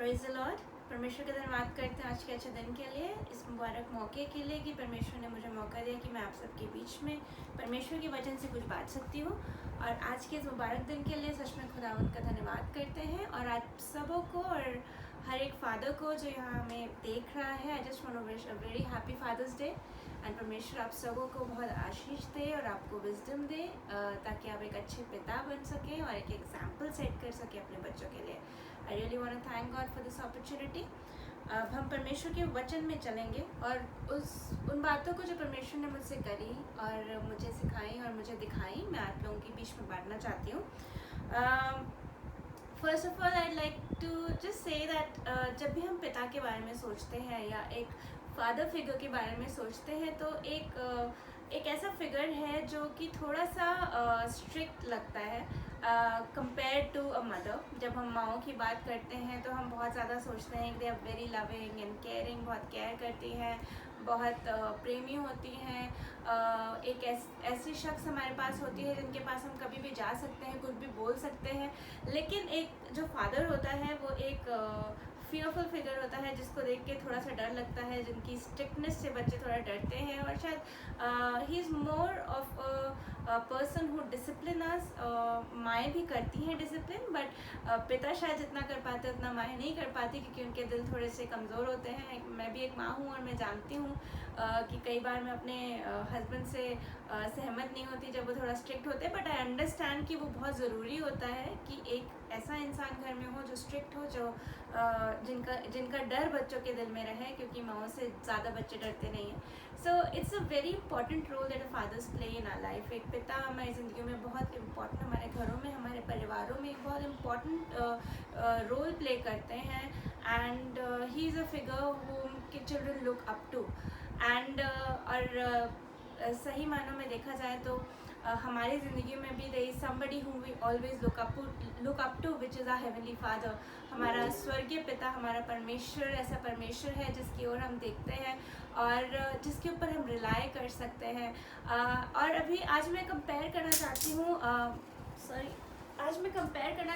Praise the Lord. परमेश्वर का धन्यवाद करते हैं आज के अच्छे दिन के लिए, इस मुबारक मौके के लिए कि परमेश्वर ने मुझे मौका दिया कि मैं आप सबके बीच में परमेश्वर के वचन से कुछ बात सकती हूँ। और आज के इस मुबारक दिन के लिए सच में खुदावंद का धन्यवाद करते हैं। और आप सबों को और हर एक फादर को जो यहाँ हमें देख रहा है, I just want to wish a very happy father's day. And परमेश्वर आप सबों को बहुत आशीष दे और आपको विजडम दे, ताकि आप एक अच्छे पिता बन सकें और एक एग्जाम्पल सेट कर सकें अपने बच्चों के लिए। I really want to thank God for this opportunity. अब हम परमेश्वर के वचन में चलेंगे और उन बातों को जो परमेश्वर ने मुझसे करी और मुझे सिखाई और मुझे दिखाई, मैं आप लोगों के बीच में बांटना चाहती हूँ। First of all I like to just say that जब भी हम पिता के बारे में सोचते हैं या एक फादर फिगर के बारे में सोचते हैं तो एक ऐसा फिगर है जो कि थोड़ा सा स्ट्रिक्ट लगता है कंपेयर टू अ मदर। जब हम माओं की बात करते हैं तो हम बहुत ज़्यादा सोचते हैं कि they are very loving and caring, बहुत केयर करती हैं, बहुत प्रेमी होती हैं। एक ऐसी शख्स हमारे पास होती है जिनके पास हम कभी भी जा सकते हैं, कुछ भी बोल सकते हैं। लेकिन एक जो फादर होता है वो एक फियरफुल फिगर होता है जिसको देख के थोड़ा सा डर लगता है, जिनकी स्ट्रिक्टनेस से बच्चे थोड़ा डरते हैं। और शायद he is more of a person who discipline us. माएँ भी करती हैं डिसिप्लिन, बट पिता शायद जितना कर पाते उतना माएँ नहीं कर पाती, क्योंकि उनके दिल थोड़े से कमज़ोर होते हैं। मैं भी एक माँ हूँ और मैं जानती हूँ कि कई बार मैं अपने हस्बैंड से सहमत नहीं होती जब वो थोड़ा स्ट्रिक्ट होते हैं। बट आई अंडरस्टैंड कि वो बहुत ज़रूरी होता है कि एक ऐसा इंसान घर में हो जो स्ट्रिक्ट हो, जो जिनका डर बच्चों के दिल में रहे, क्योंकि माओं से ज़्यादा बच्चे डरते नहीं हैं। So it's a very important role that a fathers play in our life. एक पिता हमारी ज़िंदगी में बहुत इंपॉर्टेंट, हमारे घरों में, हमारे परिवारों में एक बहुत इंपॉर्टेंट रोल प्ले करते हैं। And he is a figure whom के children look up to. And और सही मानों में देखा जाए तो हमारी ज़िंदगी में भी there is somebody whom we always look up to, which is our heavenly father। हमारा स्वर्गीय पिता, हमारा परमेश्वर ऐसा परमेश्वर है जिसकी ओर हम देखते हैं और जिसके ऊपर हम रिलाई कर सकते हैं। और अभी आज मैं कंपेयर करना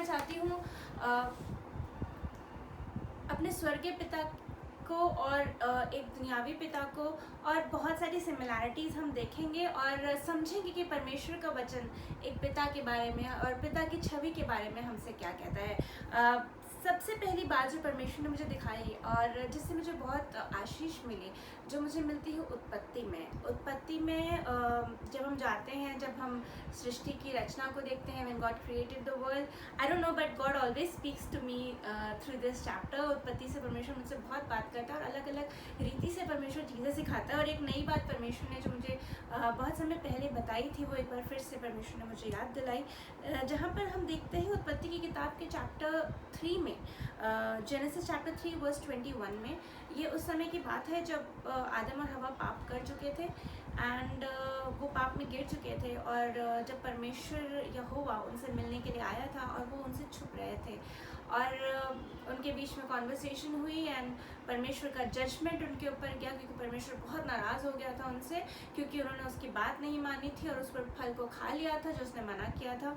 चाहती हूँ अपने स्वर्गीय पिता को और एक दुनियावी पिता को, और बहुत सारी सिमिलैरिटीज़ हम देखेंगे और समझेंगे कि परमेश्वर का वचन एक पिता के बारे में और पिता की छवि के बारे में हमसे क्या कहता है। सबसे पहली बात जो परमेश्वर ने मुझे दिखाई और जिससे मुझे बहुत आशीष मिली, जो मुझे मिलती है उत्पत्ति में जब हम जाते हैं, जब हम सृष्टि की रचना को देखते हैं, when God created the world, I don't know but God always speaks to me through this chapter. उत्पत्ति से परमेश्वर मुझसे बहुत बात करता है और अलग अलग रीति से परमेश्वर चीज़ें सिखाता है। और एक नई बात परमेश्वर ने जो मुझे बहुत समय पहले बताई थी, वो एक बार फिर से परमेश्वर ने मुझे याद दिलाई, जहाँ पर हम देखते हैं उत्पत्ति की किताब के चैप्टर 3 में, जेनेसिस चैप्टर 3 वर्स 21 में। ये उस समय की बात है जब आदम और हवा पाप कर चुके थे एंड वो पाप में गिर चुके थे। और जब परमेश्वर यहोवा उनसे मिलने के लिए आया था और वो उनसे छुप रहे थे और उनके बीच में कॉन्वर्सेशन हुई एंड परमेश्वर का जजमेंट उनके ऊपर गया, क्योंकि परमेश्वर बहुत नाराज़ हो गया था उनसे, क्योंकि उन्होंने उसकी बात नहीं मानी थी और उस पर फल को खा लिया था जो उसने मना किया था।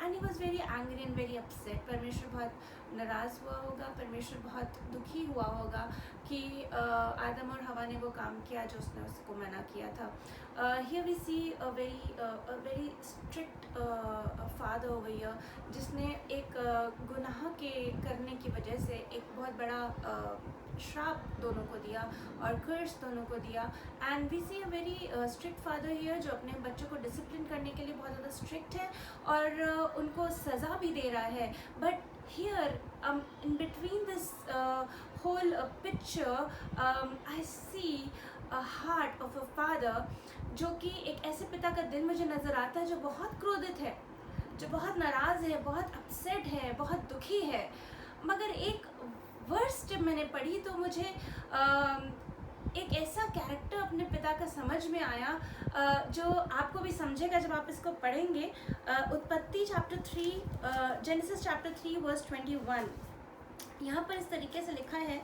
And he was very angry and very upset. परमेश्वर बहुत नाराज़ हुआ होगा, परमेश्वर बहुत दुखी हुआ होगा कि आदम और हवा ने वो काम किया जो उसने उसको मना किया था। Here we see a very strict father over here, जिसने एक गुनाह के करने की वजह से एक बहुत बड़ा श्राप दोनों को दिया और कर्स दोनों को दिया। And we see a very strict father here, जो अपने बच्चों को डिसिप्लिन करने के लिए बहुत ज़्यादा स्ट्रिक्ट है और उनको सज़ा भी दे रहा है। But here in between this whole picture, I see a heart of a father, जो कि एक ऐसे पिता का दिल मुझे नज़र आता है जो बहुत क्रोधित है, जो बहुत नाराज़ है, बहुत अपसेट है, बहुत दुखी है। मगर एक वर्स जब मैंने पढ़ी तो मुझे एक ऐसा कैरेक्टर अपने पिता का समझ में आया जो आपको भी समझेगा जब आप इसको पढ़ेंगे। उत्पत्ति चैप्टर 3, जेनेसिस चैप्टर 3 वर्स 21, यहाँ पर इस तरीके से लिखा है,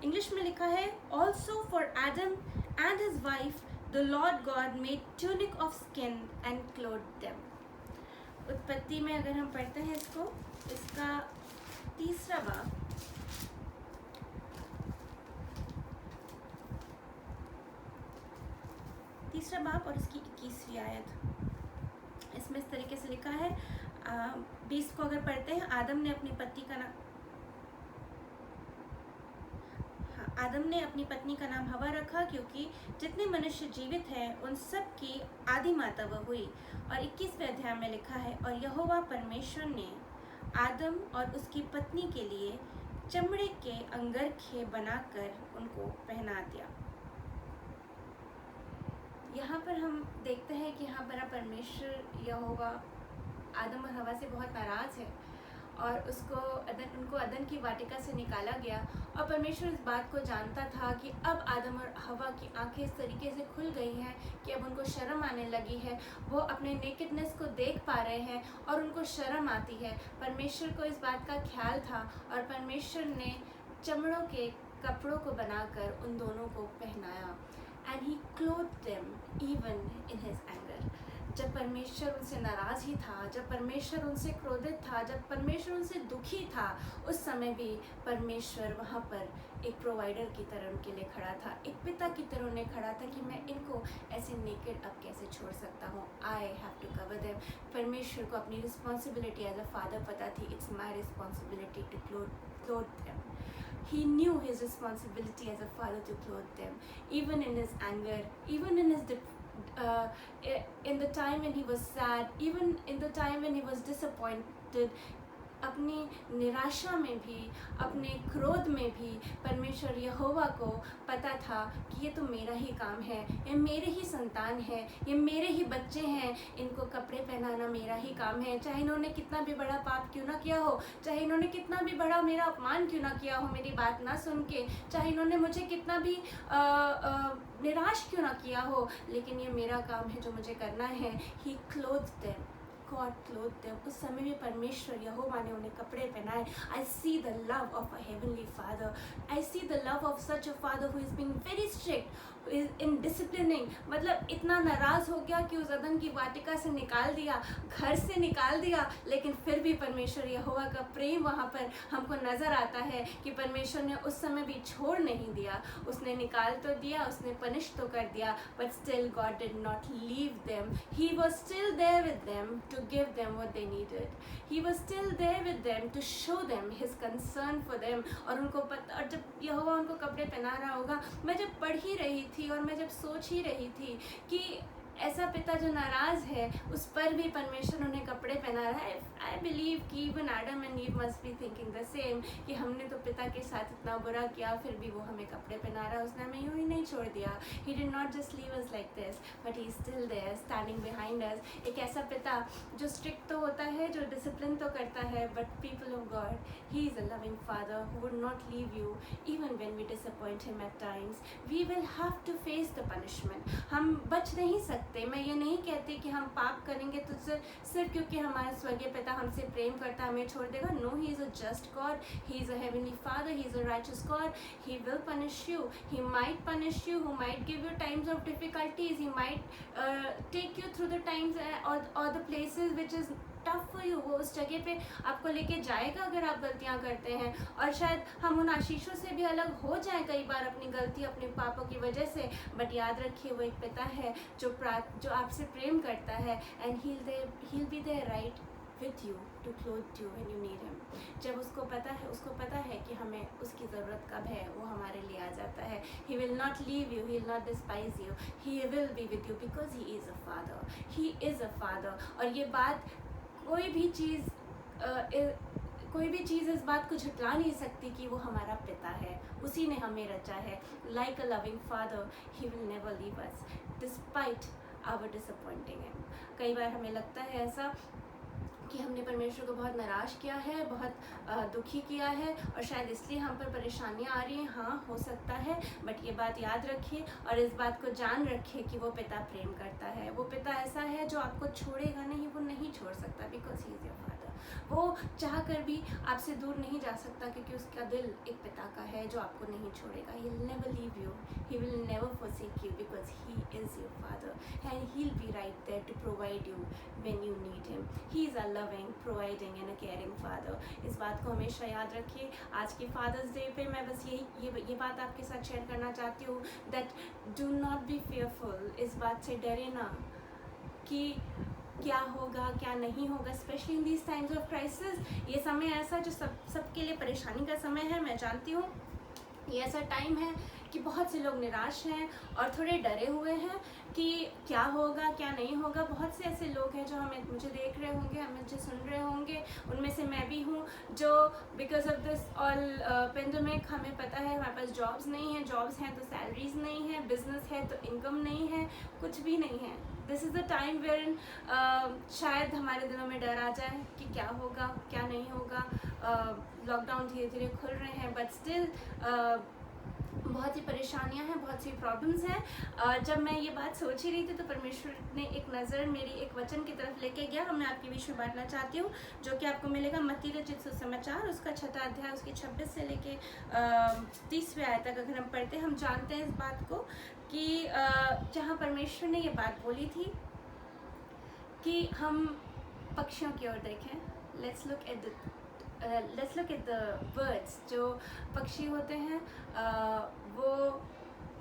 इंग्लिश में लिखा है, also for Adam and his wife the Lord God made tunic of skin and cloth them. उत्पत्ति में अगर हम पढ़ते हैं इसका तीसरा बाब और इसकी 21वीं आयत। इसमें इस तरीके से लिखा है, 20 को अगर पढ़ते हैं, आदम ने अपनी पत्नी का नाम हवा रखा, क्योंकि जितने मनुष्य जीवित हैं उन सब की आदि माता वह हुई। और 21वें अध्याय में लिखा है, और यहोवा परमेश्वर ने आदम और उसकी पत्नी के लिए चमड़े के अंगरखे बनाकर उनको पहना दिया। यहाँ पर हम देखते हैं कि यहाँ पर परमेश्वर यहोवा आदम और हवा से बहुत नाराज़ है और उनको अदन की वाटिका से निकाला गया। और परमेश्वर इस बात को जानता था कि अब आदम और हवा की आंखें इस तरीके से खुल गई हैं कि अब उनको शर्म आने लगी है, वो अपने नेकेडनेस को देख पा रहे हैं और उनको शर्म आती है। परमेश्वर को इस बात का ख्याल था और परमेश्वर ने चमड़ों के कपड़ों को बनाकर उन दोनों को पहनाया। And he clothed them even in his anger. जब परमेश्वर उनसे नाराज़ ही था, जब परमेश्वर उनसे क्रोधित था, जब परमेश्वर उनसे दुखी था, उस समय भी परमेश्वर वहाँ पर एक प्रोवाइडर की तरह उनके लिए खड़ा था, एक पिता की तरह उन्हें खड़ा था कि मैं इनको ऐसे नेकेड अब कैसे छोड़ सकता हूँ। I have to cover them. परमेश्वर को अपनी रिस्पॉन्सिबिलिटी एज अ फादर पता थी, it's my responsibility to clothe them. He knew his responsibility as a father to clothe them, even in his anger, even in his in the time when he was sad, even in the time when he was disappointed. अपनी निराशा में भी, अपने क्रोध में भी परमेश्वर यहोवा को पता था कि ये तो मेरा ही काम है, ये मेरे ही संतान है, ये मेरे ही बच्चे हैं, इनको कपड़े पहनाना मेरा ही काम है। चाहे इन्होंने कितना भी बड़ा पाप क्यों ना किया हो, चाहे इन्होंने कितना भी बड़ा मेरा अपमान क्यों ना किया हो मेरी बात ना सुन के, चाहे इन्होंने मुझे कितना भी निराश क्यों ना किया हो, लेकिन ये मेरा काम है जो मुझे करना है। ही clothed them, God clothed them. उस समय में परमेश्वर यहोवा ने उन्हें कपड़े पहनाए। I see the love of a heavenly father. I see the love of such a father who is being very strict, who is in disciplining. मतलब इतना नाराज़ हो गया कि उस अदन की वाटिका से निकाल दिया, घर से निकाल दिया, लेकिन फिर भी परमेश्वर यहोवा का प्रेम वहाँ पर हमको नज़र आता है कि परमेश्वर ने उस समय भी छोड़ नहीं दिया। उसने निकाल तो दिया, उसने पनिश तो कर दिया, but still God did not leave them. He was still there with them to give them what they needed. He was still there with them to show them his concern for them. और उनको पता, और जब यहोवा उनको कपड़े पहना रहा होगा, मैं जब पढ़ ही रही थी और मैं जब सोच ही रही थी कि ऐसा पिता जो नाराज़ है उस पर भी परमेश्वर उन्हें कपड़े पहना रहा है। आई बिलीव कि even Adam and ewe must be thinking the same कि हमने तो पिता के साथ इतना बुरा किया, फिर भी वो हमें कपड़े पहना रहा है, उसने हमें यूँ ही नहीं छोड़ दिया। He did not just leave us like this, but he is still there standing behind us. एक ऐसा पिता जो स्ट्रिक्ट तो होता है, जो डिसिप्लिन तो करता है, but people of God, he is a loving father who would not leave you even when we disappoint him at times. We will have to face the punishment. हम बच नहीं सकते। मैं ये नहीं कहती कि हम पाप करेंगे तो सिर्फ क्योंकि हमारा स्वर्गीय पिता हमसे प्रेम करता है हमें छोड़ देगा। No, he is a just God, he is a heavenly father, he is a righteous God. He will punish you, he might punish you, who might give you times of difficulties, he might take you through the times और the places which is tough for you. वो उस जगह पे आपको लेके जाएगा अगर आप गलतियां करते हैं, और शायद हम उन आशीषों से भी अलग हो जाएं कई बार अपनी गलती, अपने पापों की वजह से। बट याद रखिए वो एक पिता है जो आपसे प्रेम करता है, and he'll be there right with you to clothe you when you need him. जब उसको पता है कि हमें उसकी ज़रूरत कब है, वो हमारे लिए आ जाता है। He will not leave you, he will not despise you, he will be with you because he is a father. He is a father. और ये बात कोई भी चीज़ इस बात को झुटला नहीं सकती कि वो हमारा पिता है, उसी ने हमें रचा है। Like a loving father, he will never leave us despite our disappointing him. कई बार हमें लगता है ऐसा कि हमने परमेश्वर को बहुत नाराज़ किया है, बहुत दुखी किया है, और शायद इसलिए हम पर परेशानियाँ आ रही हैं। हाँ, हो सकता है, बट ये बात याद रखिए और इस बात को जान रखिए कि वो पिता प्रेम करता है। वो पिता ऐसा है जो आपको छोड़ेगा नहीं, वो नहीं छोड़ सकता, because he is your father. वो चाह कर भी आपसे दूर नहीं जा सकता, क्योंकि उसका दिल एक पिता का है जो आपको नहीं छोड़ेगा. He will never leave you, he will never forsake you, because he is your father and he'll be right there to provide you when you need him. He is a loving, providing and a caring father. इस बात को हमेशा याद रखिए. आज के fathers day पे मैं बस ये बात आपके साथ शेयर करना चाहती हूँ, that do not be fearful. इस बात से डरे ना कि क्या होगा क्या नहीं होगा, specially in these times of crisis. ये समय ऐसा जो सबके लिए परेशानी का समय है. मैं जानती हूँ ये ऐसा टाइम है कि बहुत से लोग निराश हैं और थोड़े डरे हुए हैं कि क्या होगा क्या नहीं होगा. बहुत से ऐसे लोग हैं जो मुझे देख रहे होंगे, मुझे सुन रहे होंगे. उनमें से मैं भी हूँ, जो because of this all pandemic हमें पता है हमारे पास जॉब्स नहीं हैं. जॉब्स हैं तो सैलरीज नहीं है, बिजनेस है तो इनकम नहीं है, कुछ भी नहीं है. This is the time where शायद हमारे दिलों में डर आ जाए कि क्या होगा क्या नहीं होगा. लॉकडाउन धीरे धीरे खुल रहे हैं, बट स्टिल बहुत सी परेशानियां हैं, बहुत सी प्रॉब्लम्स हैं. जब मैं ये बात सोच ही रही थी तो परमेश्वर ने एक नज़र मेरी एक वचन की तरफ लेके गया. मैं आपके बीच में बांटना चाहती हूँ, जो कि आपको मिलेगा मत्ती रचित सुसमाचार, उसका 6 अध्याय, उसके 26 से लेके 30वें आयत तक. अगर हम पढ़ते हम जानते हैं इस बात को कि जहाँ परमेश्वर ने ये बात बोली थी कि हम पक्षियों की ओर देखें. Let's look at the birds. जो पक्षी होते हैं वो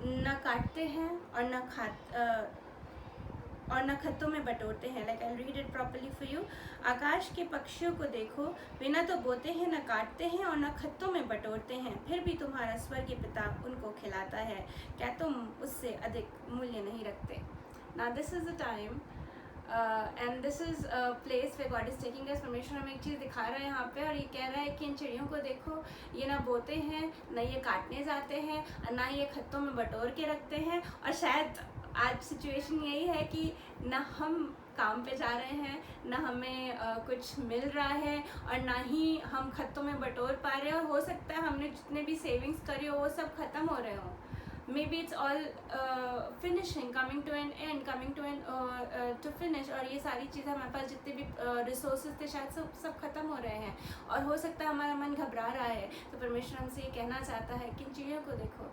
न काटते हैं और न खत्तों में बटोरते हैं. Like I read it properly for you. आकाश के पक्षियों को देखो, वे न तो बोते हैं, न काटते हैं और न खत्तों में बटोरते हैं, फिर भी तुम्हारा स्वर्गीय पिता उनको खिलाता है. क्या तुम उससे अधिक मूल्य नहीं रखते? Now this is the time and this is a place where God is taking us. परमेश्वर हमें एक चीज़ दिखा रहा है यहाँ पे, और ये कह रहा है कि इन चिड़ियों को देखो, ये ना बोते हैं, ना ये काटने जाते हैं, ना ये खत्तों में बटोर के रखते हैं. और शायद आज सिचुएशन यही है कि ना हम काम पे जा रहे हैं, ना हमें कुछ मिल रहा है, और ना ही हम खत्तों में बटोर पा रहे हैं. और हो सकता है हमने जितने भी सेविंग्स करी हो वो सब ख़त्म हो रहे हों. Maybe it's all finishing, coming to an end, to finish. और ये सारी चीज़ें हमारे पास जितने भी रिसोर्सेज थे शायद सब ख़त्म हो रहे हैं, और हो सकता है हमारा मन घबरा रहा है. तो परमेश्वर हमसे ये कहना चाहता है कि इन चिड़ियों को देखो,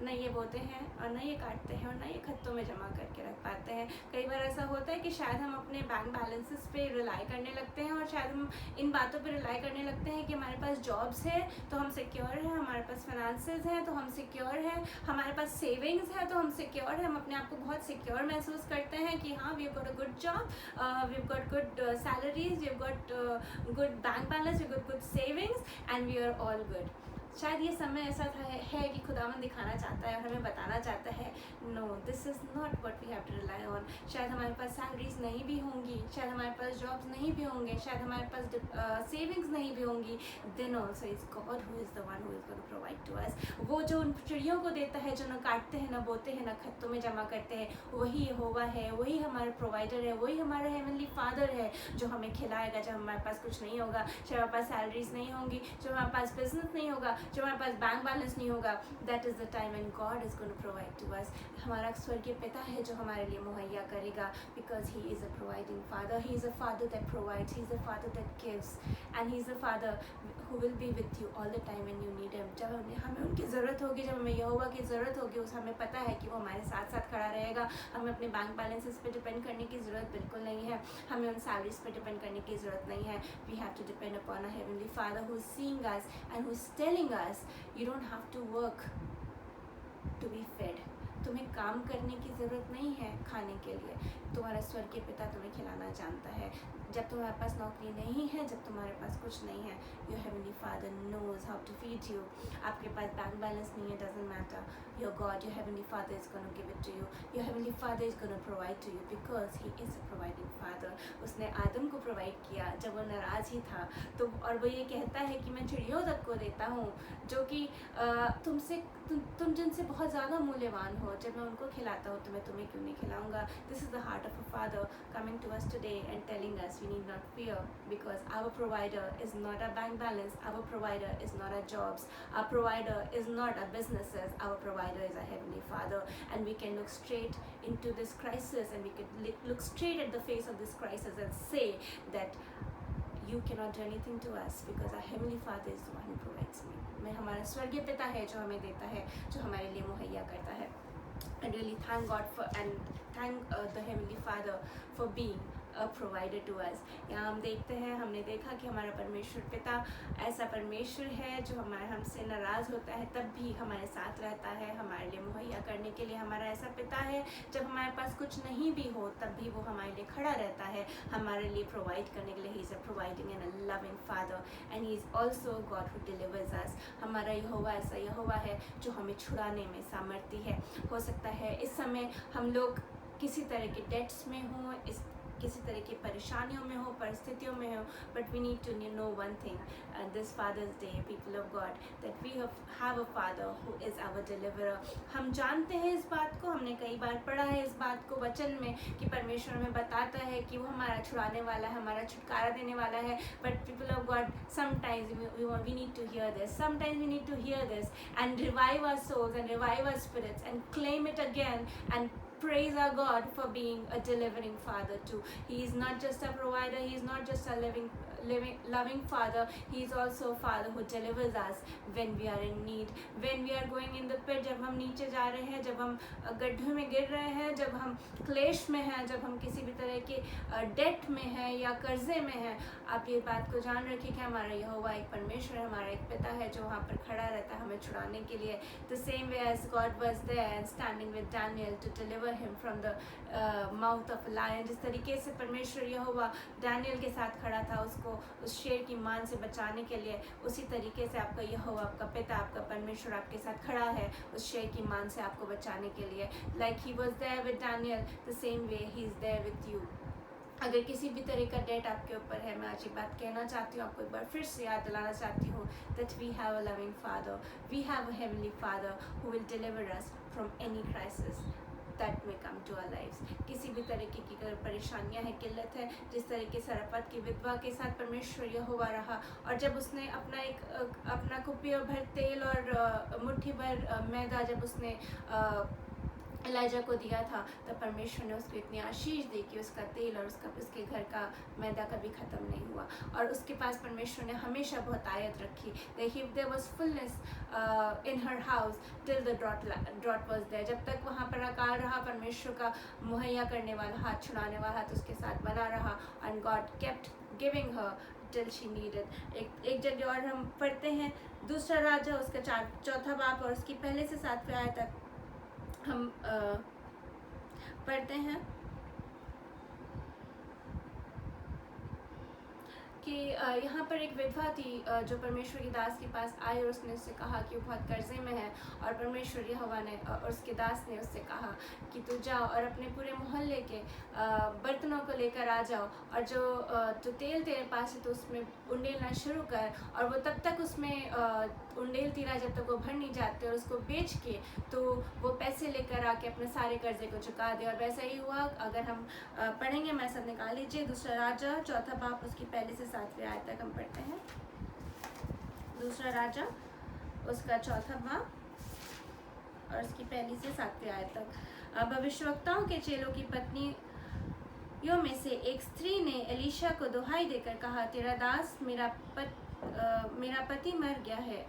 न ये बोते हैं और न ये काटते हैं और न ये खत्तों में जमा करके रख पाते हैं. कई बार ऐसा होता है कि शायद हम अपने बैंक बैलेंसेस पे रिलाई करने लगते हैं, और शायद हम इन बातों पे रिलाई करने लगते हैं कि हमारे पास जॉब्स है तो हम सिक्योर हैं, हमारे पास फाइनेंसेस हैं तो हम सिक्योर हैं, हमारे पास सेविंग्स है तो हम सिक्योर हैं. हम अपने आप को बहुत सिक्योर महसूस करते हैं कि हाँ, we have got a good job, we have got good salaries, we have got good bank balance, we have got good savings and we are all good. शायद ये समय ऐसा है कि खुदावन दिखाना चाहता है और हमें बताना चाहता है, no, this is not what we have to rely on. शायद हमारे पास सैलरीज नहीं भी होंगी, शायद हमारे पास जॉब्स नहीं भी होंगे, शायद हमारे पास सेविंग्स नहीं भी होंगी. Then also is God who is the one who is going to provide to us. वो जो उन चिड़ियों को देता है, जो न काटते हैं, न बोते हैं, न खत्तों में जमा करते हैं, वही यहोवा है, वही हमारे प्रोवाइडर है, वही हमारा हेवनली फादर है, जो हमें खिलाएगा जब हमारे पास कुछ नहीं होगा, जब हमारे पास सैलरीज नहीं होंगी, जब हमारे पास बिजनेस नहीं होगा, जब हमारे पास बैंक बैलेंस नहीं होगा. That is the time and God is going to provide to us. हमारा स्वर्गीय पिता है जो हमारे लिए मुहैया करेगा, because he is a providing father. He is a father that provides, he is a father that gives, and he is a father who will be with you all the time when you need him. जब हमें उनकी ज़रूरत होगी, जब हमें यहोवा की ज़रूरत होगी, उस हमें पता है कि वो हमारे साथ साथ खड़ा रहेगा. हमें अपने बैंक बैलेंसेस पे डिपेंड करने की ज़रूरत बिल्कुल नहीं है, हमें उन सैलरीज पे डिपेंड करने की ज़रूरत नहीं है. We have to depend upon a heavenly father who is seeing us and who is telling us, you don't have to work to be fed. तुम्हें काम करने की ज़रूरत नहीं है खाने के लिए. तुम्हारा स्वर्गीय पिता तुम्हें खिलाना जानता है. जब तुम्हारे पास नौकरी नहीं है, जब तुम्हारे पास कुछ नहीं है, your heavenly father knows how to feed you. आपके पास बैंक बैलेंस नहीं है, doesn't matter. Your God, your heavenly father is gonna give it to you. Your heavenly father is gonna provide to you, because he is a providing father. उसने आदम को provide किया जब वो नाराज़ ही था. तो और वो ये कहता है कि मैं चिड़ियों तक को देता हूँ जो कि तुम जिनसे बहुत ज़्यादा मूल्यवान हो. जब मैं उनको खिलाता हूँ तो मैं तुम्हें क्यों नहीं खिलाऊंगा. This is the heart of a father coming to us today and telling us we need not fear, because our provider is not our bank balance, our provider is not our jobs, our provider is not our businesses, our provider is our heavenly father. And we can look straight into this crisis, and we can look straight at the face of this crisis and say that you cannot do anything to us because our heavenly Father is the one who provides me. मैं हमारा स्वर्गीय पिता है जो हमें देता है, जो हमारे लिए मुहैया करता है. I really thank God for and thank the heavenly Father for being a provider to us. यहाँ हम देखते हैं, हमने देखा कि हमारा परमेश्वर पिता ऐसा परमेश्वर है जो हमसे नाराज़ होता है तब भी हमारे साथ रहता है, हमारे लिए मुहैया करने के लिए. हमारा ऐसा पिता है जब हमारे पास कुछ नहीं भी हो तब भी वो हमारे लिए खड़ा रहता है, हमारे लिए प्रोवाइड करने के लिए. He is a providing and a loving father and he is also God who delivers us. हमारा यहोवा ऐसा यहोवा है जो हमें छुड़ाने में सामर्थ्य है. हो सकता है इस समय हम लोग किसी तरह के डेट्स में हों, किसी तरह की परेशानियों में हो, परिस्थितियों में हो, but we need to know one thing this Father's Day, people of God, that we have a father who is our deliverer. हम जानते हैं इस बात को, हमने कई बार पढ़ा है इस बात को वचन में कि परमेश्वर हमें बताता है कि वो हमारा छुड़ाने वाला है, हमारा छुटकारा देने वाला है. But people of God, sometimes we need to hear this. Sometimes we need to hear this and revive our souls and revive our spirits and claim it again and praise our God for being a delivering Father too. He is not just a provider, He is not just a loving Father, He is also a Father who delivers us when we are in need, when we are going in the pit, जब हम नीचे जा रहे हैं, जब हम गड्ढे में गिर रहे हैं, जब हम क्लेश में हैं, जब हम किसी भी तरह के डेट में हैं या कर्जे में हैं. आप ये बात को जान रखिए कि हमारा यहोवा एक परमेश्वर है, हमारा एक पिता है जो वहाँ पर खड़ा रहता है हमें छुड़ाने के लिए. The same way as God was there and standing with Daniel to deliver him from the mouth of a lion, जिस तरीके से परमेश्वर यहोवा डैनियल के साथ खड़ा था उसको उस शेर की मान से बचाने के लिए, उसी तरीके से आपका यहोवा, आपका पिता, आपका परमेश्वर आपके साथ खड़ा है उस शेर की मान से आपको बचाने के लिए. Like he was there with Daniel, the same way he is there with you. अगर किसी भी तरह का डेट आपके ऊपर है, मैं आज ये बात कहना चाहती हूँ, आपको एक बार फिर से याद दिलाना चाहती हूँ that we have a loving Father, we have a heavenly Father who will deliver us from any crisis that may come to our lives. किसी भी तरीके की अगर परेशानियाँ हैं, किल्लत है, जिस तरीके से सरपत की विधवा के साथ परमेश्वर यहोवा रहा और जब उसने अपना कुप्पी भर तेल और मुट्ठी भर मैदा जब उसने एलाइजा को दिया था, तब परमेश्वर ने उसको इतनी आशीष दी कि उसका तेल और उसके घर का मैदा कभी ख़त्म नहीं हुआ. और उसके पास परमेश्वर ने हमेशा बहुत आयत रखी. There was fullness in her house till the drought was there. जब तक वहाँ पर अकाल रहा, परमेश्वर का मुहैया करने वाला हाथ, छुड़ाने वाला हाथ उसके साथ बना रहा. And God kept giving her till she needed. एक जगह और हम पढ़ते हैं, दूसरा राजा उसका चौथा बाप और उसकी पहले से 7वें आयत तक हम पढ़ते हैं कि यहाँ पर एक विधवा थी जो परमेश्वर के दास के पास आई और उसने उससे कहा कि वो बहुत कर्जे में है. और परमेश्वर यहोवा ने और उसके दास ने उससे कहा कि तू जाओ और अपने पूरे मोहल्ले के बर्तनों को लेकर आ जाओ और जो तो तेल तेरे पास है तो उसमें उंडेलना शुरू कर. और वो तब तक उसमें उंडेलती रहा जब तक वो भर नहीं जाते और उसको बेच के तो वो पैसे लेकर आके अपने सारे कर्जे को चुका दे. और वैसा ही हुआ. अगर हम पढ़ेंगे, मैं सब निकाल लीजिए, दूसरा राजा चौथा बाप उसकी पहले से 7वें आयत तक हम पढ़ते हैं. दूसरा राजा उसका चौथा बाप और उसकी पहली से 7वें आयत तक. भविष्यवक्ताओं के चेलों की पत्नियों में से एक स्त्री ने एलीशा को दुहाई देकर कहा, तेरा दास मेरा पति मर गया है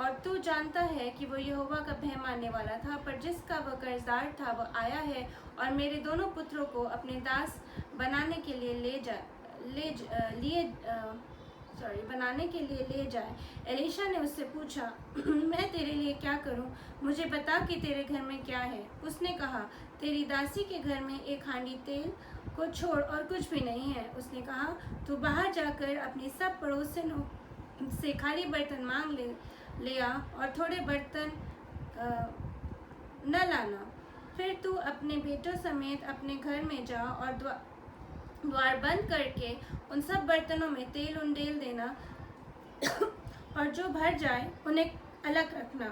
और तू जानता है कि वो यहोवा का भय मानने वाला था, पर जिसका वह कर्जदार था वह आया है और मेरे दोनों पुत्रों को अपने दास बनाने के लिए ले जाए. एलीशा ने उससे पूछा, मैं तेरे लिए क्या करूं? मुझे बता कि तेरे घर में क्या है. उसने कहा, तेरी दासी के घर में एक हांडी तेल को छोड़ और कुछ भी नहीं है. उसने कहा, तू बाहर जाकर अपनी सब पड़ोसियों से खाली बर्तन मांग ले आ और थोड़े बर्तन न लाना. फिर तू अपने बेटों समेत अपने घर में जा और द्वार बंद करके उन सब बर्तनों में तेल उंडेल देना और जो भर जाए उन्हें अलग रखना.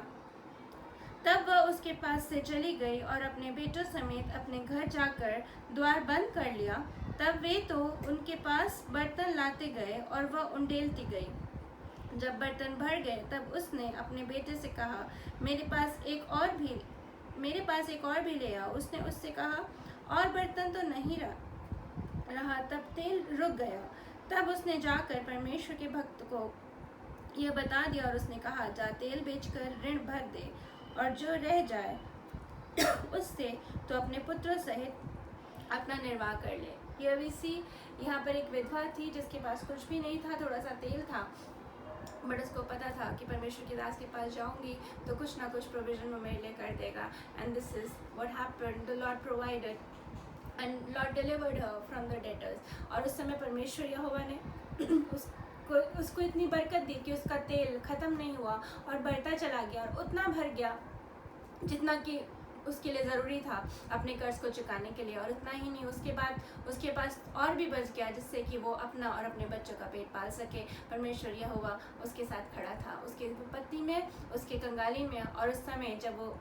तब वह उसके पास से चली गई और अपने बेटों समेत अपने घर जाकर द्वार बंद कर लिया. तब वे तो उनके पास बर्तन लाते गए और वह उंडेलती गई. जब बर्तन भर गए तब उसने अपने बेटे से कहा, मेरे पास एक और भी ले आओ. उसने उससे कहा, और बर्तन तो नहीं रहा. तब तेल रुक गया. तब उसने जाकर परमेश्वर के भक्त को यह बता दिया और उसने कहा, जा तेल बेचकर ऋण भर दे और जो रह जाए उससे तो अपने पुत्रों सहित अपना निर्वाह कर ले। Here we see, यहाँ पर एक विधवा थी जिसके पास कुछ भी नहीं था, थोड़ा सा तेल था, बट उसको पता था कि परमेश्वर के दास के पास जाऊंगी तो कुछ ना कुछ प्रोविजन वो मेरे लिए कर देगा। And this is what happened, the Lord provided and Lord delivered her from the debtors. और उस समय परमेश्वर यहोवा ने उसको इतनी बरकत दी कि उसका तेल ख़त्म नहीं हुआ और बढ़ता चला गया और उतना भर गया जितना कि उसके लिए ज़रूरी था अपने कर्ज को चुकाने के लिए। और इतना ही नहीं, उसके बाद उसके पास और भी बच गया जिससे कि वो अपना और अपने बच्चों का पेट पाल सके। परमेश्वर यहोवा उसके साथ खड़ा था, उसके विपत्ति में, उसके कंगाली में। और उस समय जब वो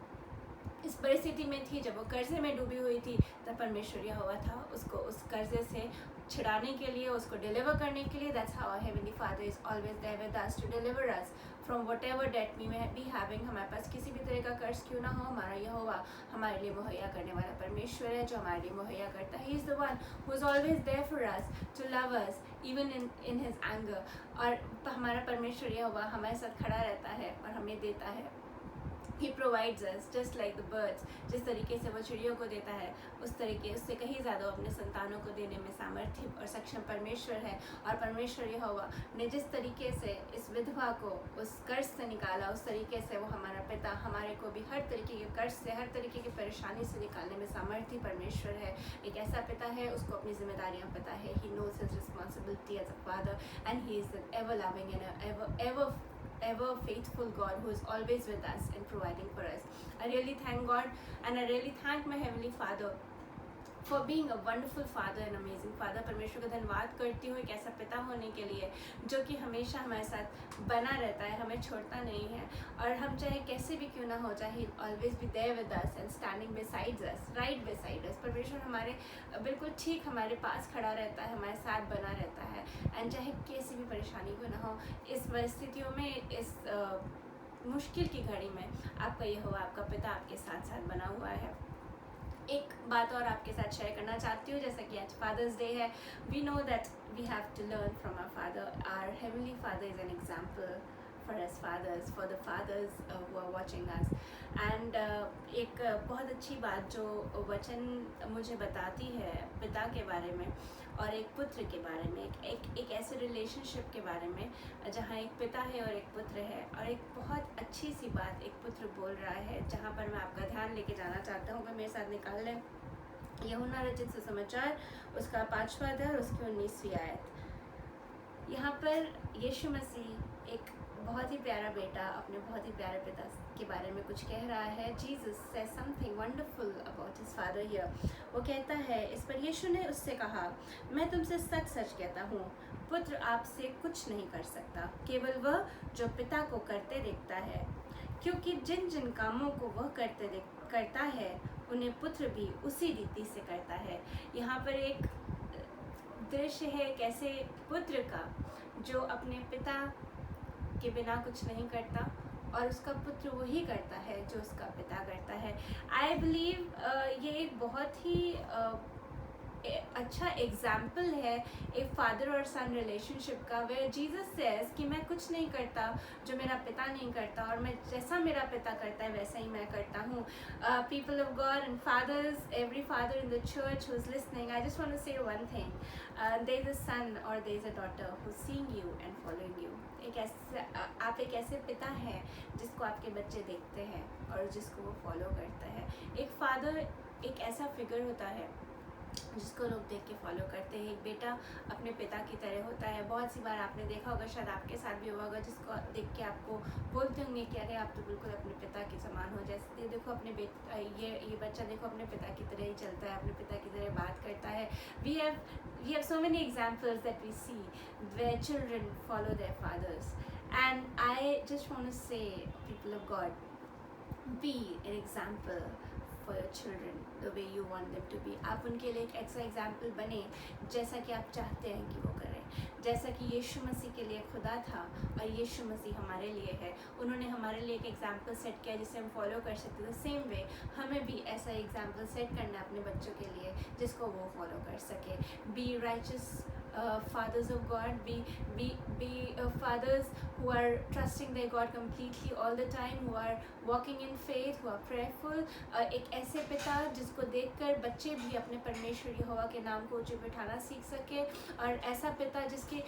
इस परिस्थिति में थी, जब वो कर्जे में डूबी हुई थी, तब परमेश्वर यहोवा था उसको उस कर्जे से छिड़ाने के लिए, उसको डिलीवर करने के लिए। That's how our heavenly father is always there with us to deliver us from whatever debt we may be having. हमारे पास किसी भी तरह का कर्ज क्यों ना हो, हमारा यहोवा हमारे लिए मुहैया करने वाला परमेश्वर है जो हमारे लिए मुहैया करता है। He is the one who is always there for us to love us even in his anger. और हमारा परमेश्वर यहोवा हमारे साथ खड़ा रहता है और हमें देता है। He provides us just like the birds। जिस तरीके से वो चिड़ियों को देता है उस तरीके उससे कहीं ज़्यादा अपने संतानों को देने में सामर्थ्य और सक्षम परमेश्वर है। और परमेश्वर यहोवा ने जिस तरीके से इस विधवा को उस कर्ज से निकाला, उस तरीके से वो हमारा पिता हमारे को भी हर तरीके के कर्ज से, हर तरीके की परेशानी से निकालने में सामर्थ्य परमेश्वर है। एक ऐसा पिता है, उसको अपनी जिम्मेदारियाँ पता है। He knows his responsibility as a father and he is an ever loving and ever faithful God who is always with us and providing for us. I really thank God and I really thank my Heavenly Father for being a wonderful father and amazing father। परमेश्वर का धन्यवाद करती हूँ एक ऐसा पिता होने के लिए जो कि हमेशा हमारे साथ बना रहता है, हमें छोड़ता नहीं है। और हम चाहे कैसे भी क्यों ना हो जाए, always be there with us and standing beside us, right beside us. परमेश्वर हमारे बिल्कुल ठीक हमारे पास खड़ा रहता है, हमारे साथ बना रहता है। एंड चाहे कैसी भी परेशानी क्यों ना हो, इस परिस्थितियों में, इस मुश्किल की घड़ी में आपका यहोवा, आपका पिता आपके साथ साथ बना हुआ है। एक बात और आपके साथ शेयर करना चाहती हूँ, जैसा कि आज फादर्स डे है। We know that we have to learn from our father. Our heavenly father is an example for us fathers, for the fathers who are watching us. And एक बहुत अच्छी बात जो वचन मुझे बताती है पिता के बारे में और एक पुत्र के बारे में, एक ऐसे रिलेशनशिप के बारे में जहाँ एक पिता है और एक पुत्र है। और एक बहुत अच्छी सी बात एक पुत्र बोल रहा है, जहाँ पर मैं आपका ध्यान लेके जाना चाहता हूँ कि मेरे साथ निकाल लें। यूहन्ना रचित सुसमाचार उसका 5वां अध्याय और उसकी 19वीं आयत। यहाँ पर यीशु मसीह एक बहुत ही प्यारा बेटा अपने बहुत ही प्यारे पिता के बारे में कुछ कह रहा है। Jesus says something wonderful about his father here. वो कहता है, इस पर यीशु ने उससे कहा, मैं तुमसे सच सच कहता हूँ, पुत्र आपसे कुछ नहीं कर सकता, केवल वह जो पिता को करते देखता है। क्योंकि जिन जिन कामों को वह करता है उन्हें पुत्र भी उसी रीति से करता है। यहाँ पर एक दृश्य है एक ऐसे पुत्र का जो अपने पिता के बिना कुछ नहीं करता और उसका पुत्र वही करता है जो उसका पिता करता है। आई बिलीव ये एक बहुत ही अच्छा एग्जाम्पल है एक फादर और सन रिलेशनशिप का, वेयर जीसस सेज कि मैं कुछ नहीं करता जो मेरा पिता नहीं करता और मैं जैसा मेरा पिता करता है वैसा ही मैं करता हूँ। People of God and fathers, every father in the church who is listening, I just want to say one thing, there is a son और there is a daughter who seeing you and following you. आप एक ऐसे पिता हैं जिसको आपके बच्चे देखते हैं और जिसको वो फॉलो करता है। एक फादर एक ऐसा फिगर होता है जिसको लोग देख के फॉलो करते हैं। एक बेटा अपने पिता की तरह होता है। बहुत सी बार आपने देखा होगा, शायद आपके साथ भी हुआ होगा, जिसको देख के आपको बोलते होंगे कि अरे आप तो बिल्कुल अपने पिता के समान हो। जैसे देखो अपने ये बच्चा देखो अपने पिता की तरह ही चलता है, अपने पिता की तरह बात करता है। We have so many examples that we see where children follow their fathers. And I just want to say, people of God, be an example for your children the way you want them to be। आप उनके लिए एक ऐसा example बने जैसा कि आप चाहते हैं कि वो करें। जैसा कि यीशु मसीह के लिए खुदा था और यीशु मसीह हमारे लिए है, उन्होंने हमारे लिए एक एग्जाम्पल सेट किया जिसे हम फॉलो कर सकते हैं। सेम वे हमें भी ऐसा एग्जाम्पल सेट करना है अपने बच्चों के लिए जिसको वो फॉलो कर सके। Be righteous fathers of God, be fathers who are trusting their God completely all the time, who are walking in faith, who are prayerful. एक ऐसे पिता जिसको देखकर बच्चे भी अपने परमेश्वर यहोवा के नाम को ऊंचे बिठाना सीख सके, और ऐसा पिता जिसके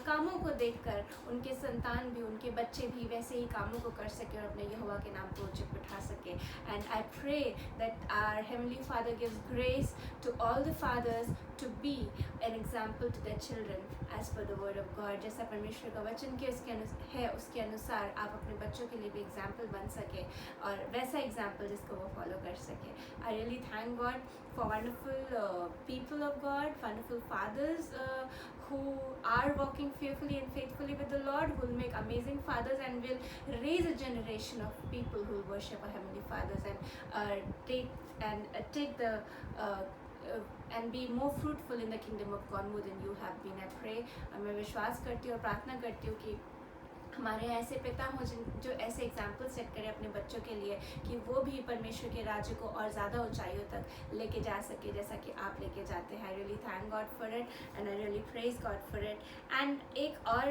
कामों को देखकर उनके संतान भी, उनके बच्चे भी वैसे ही कामों को कर सके और अपने यहोवा के नाम को ऊंचे बिठा सके. And I pray that our Heavenly Father gives grace to all the fathers to be an example to their children as per the word of God. जैसा परमेश्वर का वचन के उसके अनुसार आप अपने बच्चों के लिए भी एग्जाम्पल बन सके, और वैसा एग्जाम्पल जिसको वो फॉलो कर सके. I really thank God for wonderful people of God, wonderful fathers who are walking fearfully and faithfully with the Lord, who will make amazing fathers and will raise a generation of people who will worship our Heavenly Fathers and take the and be more fruitful in the kingdom of God more than you have been. I pray, मैं विश्वास करती हूँ और प्रार्थना करती हूँ कि हमारे ऐसे पिता हों जो ऐसे एग्जाम्पल सेट करें अपने बच्चों के लिए, कि वो भी परमेश्वर के राज्य को और ज़्यादा ऊंचाइयों तक लेके जा सके जैसा कि आप लेके जाते हैं. आई really thank God for it and I really praise God for it. And एक और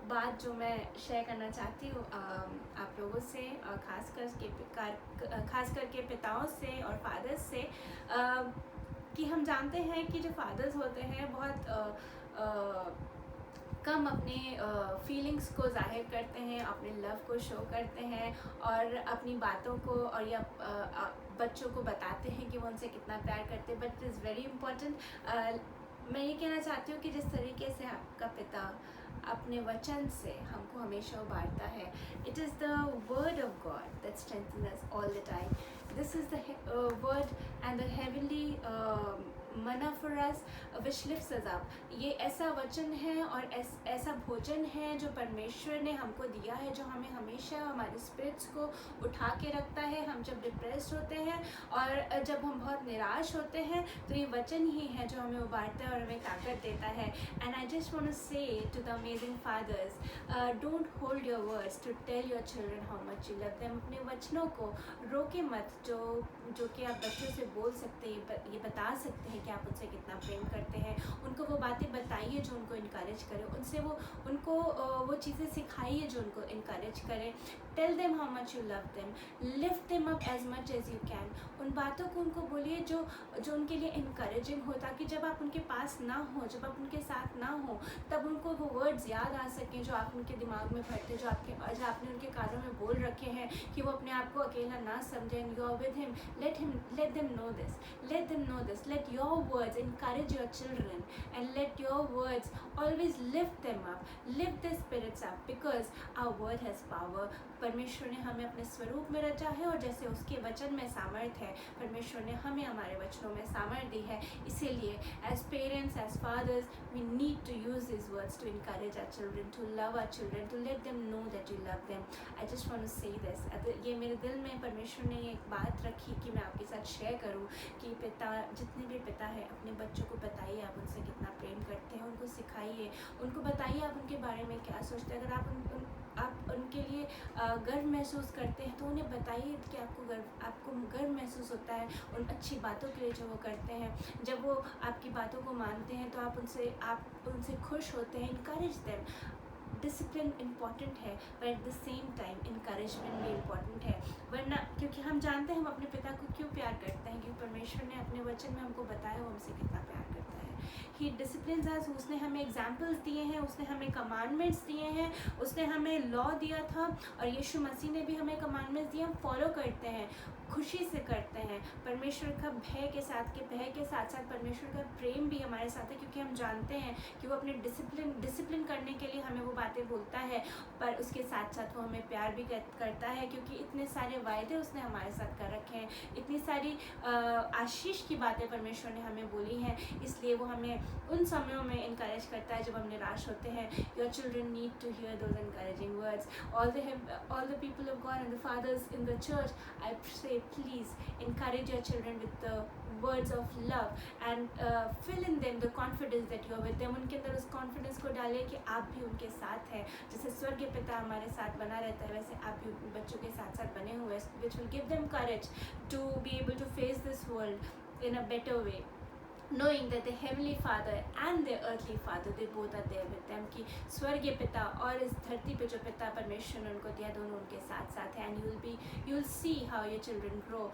बात जो मैं शेयर करना चाहती हूँ आप लोगों से, खास करके पिताओं से और फादर्स से, कि हम जानते हैं कि जो फादर्स होते हैं बहुत कम अपने फीलिंग्स को जाहिर करते हैं, अपने लव को शो करते हैं और अपनी बातों को और या बच्चों को बताते हैं कि वो उनसे कितना प्यार करते हैं. But it is very important. मैं ये कहना चाहती हूँ कि जिस तरीके से आपका पिता अपने वचन से हमको हमेशा उबारता है, it is the word of God that strengthens us all the time. This is the word and the heavenly manna for us which lifts us up. ये ऐसा वचन है और ऐसा भोजन है जो परमेश्वर ने हमको दिया है, जो हमें हमेशा हमारे स्पिरिट्स को उठा के रखता है. हम जब डिप्रेस्ड होते हैं और जब हम बहुत निराश होते हैं तो ये वचन ही है जो हमें उबारता है और हमें ताकत देता है. And I just want to say to the amazing fathers, don't hold your words to tell your children how much you love them. अपने वचनों को रोके मत, जो कि आप बच्चों से बोल सकते हैं, ये बता सकते हैं कि आप उनसे कितना प्रेम करते हैं. उनको वो बातें बताइए जो उनको इनकरेज करे, उनको वो चीज़ें सिखाइए जो उनको इनकरेज करे. Tell them how much you love them, lift them up as much as you can. उन बातों को उनको बोलिए जो उनके लिए इनकरेजिंग हो, ताकि जब आप उनके पास ना हो, जब आप उनके साथ ना हो, तब उनको वो वर्ड्स याद आ सकें जो आप उनके दिमाग में भरते, जो आपने उनके कानों में बोल रखे हैं, कि वो अपने आप को अकेला ना समझें. You are with him, let them know this, let your words encourage your children and let your words always lift them up, lift their spirits up, because our word has power. परमेश्वर ने हमें अपने स्वरूप में रचा है और जैसे उसके वचन में सामर्थ्य है, परमेश्वर ने हमें हमारे वचनों में सामर्थ्य दी है. इसीलिए as parents, as fathers, we need to use this words to encourage our children, to love our children, to let them know that you love them. I just want to say this. ये मेरे दिल में परमेश्वर ने एक बात रखी कि मैं आपके साथ शेयर करूं, कि पिता, जितने भी पिता हैं, अपने बच्चों को बताइए आप उनसे कितना प्रेम करते हैं. उनको सिखाइए, उनको बताइए आप उनके बारे में क्या सोचते हैं. अगर आप उनके लिए गर्व महसूस करते हैं तो उन्हें बताइए कि आपको गर्व महसूस होता है उन अच्छी बातों के लिए जो वो करते हैं. जब वो आपकी बातों को मानते हैं तो आप उनसे खुश होते हैं. Encourage them. डिसिप्लिन इम्पॉर्टेंट है, पर at the same time encouragement भी इम्पॉर्टेंट है. वरना, क्योंकि हम जानते हैं हम अपने पिता को क्यों प्यार करते हैं, क्योंकि परमेश्वर ने अपने वचन में हमको बताया वो हमसे कितना प्यार करता है. ही डिसिप्लिन्स अस. उसने हमें एग्जाम्पल्स दिए हैं, उसने हमें कमांडमेंट्स दिए हैं, उसने हमें लॉ दिया था, और यीशु मसीह ने भी हमें कमांडमेंट्स दिए. हम फॉलो करते हैं, खुशी से करते हैं. परमेश्वर का भय के साथ साथ परमेश्वर का प्रेम भी हमारे साथ है, क्योंकि हम जानते हैं कि वो अपने डिसिप्लिन करने के लिए हमें वो बातें बोलता है, पर उसके साथ साथ वो हमें प्यार भी करता है, क्योंकि इतने सारे वायदे उसने हमारे साथ कर रखे हैं, इतनी सारी आशीष की बातें परमेश्वर ने हमें बोली हैं. इसलिए वो हमें उन समयों में इनकरेज करता है जब हम निराश होते हैं. Your children need to hear those encouraging words. all the people of God and the fathers in the church, I say, please encourage your children with the words of love and fill in them the confidence that you are with them. उनके अंदर उस confidence को डालिए कि आप भी उनके साथ हैं. जैसे स्वर्गीय पिता हमारे साथ बना रहता है, वैसे आप भी बच्चों के साथ बने हुए हैं, which will give them courage to be able to face this world in a better way. knowing that the heavenly Father and the earthly Father, they both are there with them, कि स्वर्गीय पिता और इस धरती पे जो पिता परमेश्वर ने उनको दिया, दोनों उनके साथ साथ हैं. And you'll see how your children grow.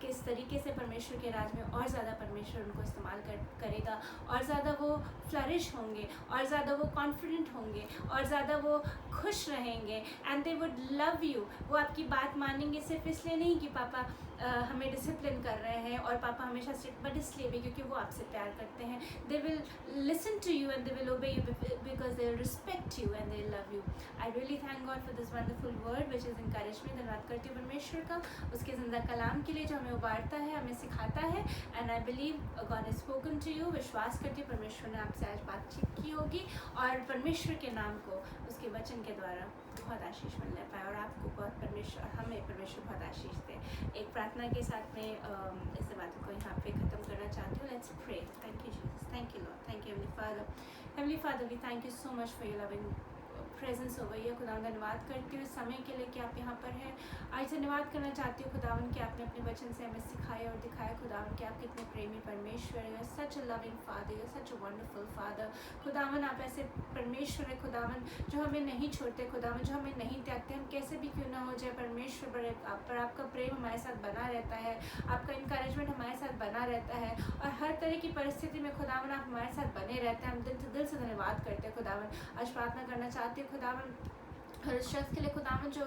किस तरीके से परमेश्वर के राज में और ज़्यादा परमेश्वर उनको इस्तेमाल करेगा, और ज़्यादा वो फ्लरिश होंगे, और ज़्यादा वो कॉन्फिडेंट होंगे, और ज़्यादा वो खुश रहेंगे. And they would love you. वो आपकी बात मानेंगे सिर्फ इसलिए नहीं कि पापा हमें डिसिप्लिन कर रहे हैं और पापा हमेशा स्ट्रिक्ट, बट इसलिए भी क्योंकि वो आपसे प्यार करते हैं. They will listen to you and they will obey you because they will respect you and they love you. I really thank God for this wonderful word which is encouragement. धन्यवाद करती हूँ परमेश्वर का उसके ज़िंदा कलाम के लिए जो हमें उबारता है, हमें सिखाता है. And I believe God has spoken to you. विश्वास करती हूँ परमेश्वर ने आपसे आज बातचीत की होगी और परमेश्वर के नाम को उसके वचन के द्वारा बहुत आशीष मिलने पाए, और आपको बहुत परमेश्वर, हमें परमेश्वर बहुत आशीष दे. एक प्रार्थना के साथ में इस बात को यहाँ पे ख़त्म करना चाहती हूँ. Let's pray. Thank you Jesus, thank you Lord, thank you heavenly father. We thank you so much for your loving presence over ये. खुदा धन्यवाद करती हूँ इस समय के लिए कि आप यहाँ पर हैं. आज धन्यवाद करना चाहती हूँ खुदावन कि आपने अपने वचन से हमें सिखाया और दिखाया खुदावन कि आप कितने प्रेमी परमेश्वर है. Such a loving father, you such a wonderful father. खुदावन आप ऐसे परमेश्वर है खुदावन जो हमें नहीं छोड़ते, खुदावन जो हमें नहीं त्यागते, हम कैसे भी क्यों ना हो जाए परमेश्वर पर आपका प्रेम हमारे साथ बना रहता है, आपका इनकरेजमेंट हमारे साथ बना रहता है, और हर तरह की परिस्थिति में खुदावन आप हमारे साथ बने रहते हैं. हम दिल से धन्यवाद करते हैं खुदावन. आज प्रार्थना करना चाहते हैं खुदावन हर उस शख्स के लिए खुदावन जो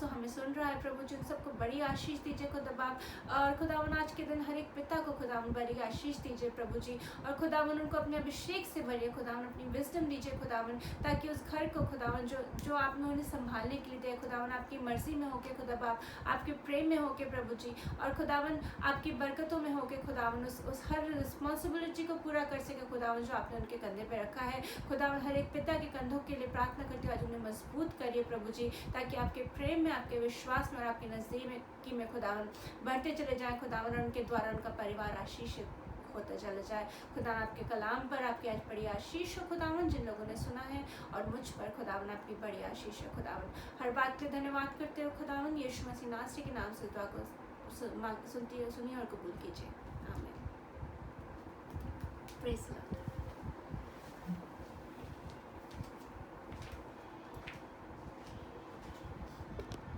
हमें सुन रहा है प्रभु, जिन सबको बड़ी आशीष दीजिए खुदावन. और खुदावन आज के दिन हर एक पिता को खुदावन बड़ी आशीष दीजिए प्रभु जी, और खुदावन उनको अपने अभिषेक से भरिए खुदावन, अपनी विजडम दीजिए खुदावन, ताकि उस घर को खुदावन जो आपने उन्हें संभालने के लिए दिया खुदावन, आपकी मर्जी में होके खुदा आपके प्रेम में होके प्रभु जी, और खुदावन आपकी बरकतों में होके खुदावन उस हर रिस्पॉन्सिबिलिटी को पूरा कर सके खुदावन जो आपने उनके कंधे पे रखा है. खुदावन हर एक पिता के कंधों के लिए प्रार्थना करती हूँ, आज उन्हें मजबूत करिए प्रभु जी, ताकि आपके प्रेम में, आपके विश्वास में और आपके नज़दीकी में खुदावन बढ़ते चले जाएं खुदावन, और उनके द्वारा उनका परिवार आशीषित होता चला जाए. खुदा आपके कलाम पर आपकी आज बड़ी आशीष हो खुदावन, जिन लोगों ने सुना है, और मुझ पर खुदावन आपकी बड़ी आशीष है खुदावन. हर बात के धन्यवाद करते हो खुदावन. यीशु मसीह नासरी के नाम से दुआ को सुनिए और कबूल कीजिए. आमीन. Praise the Lord.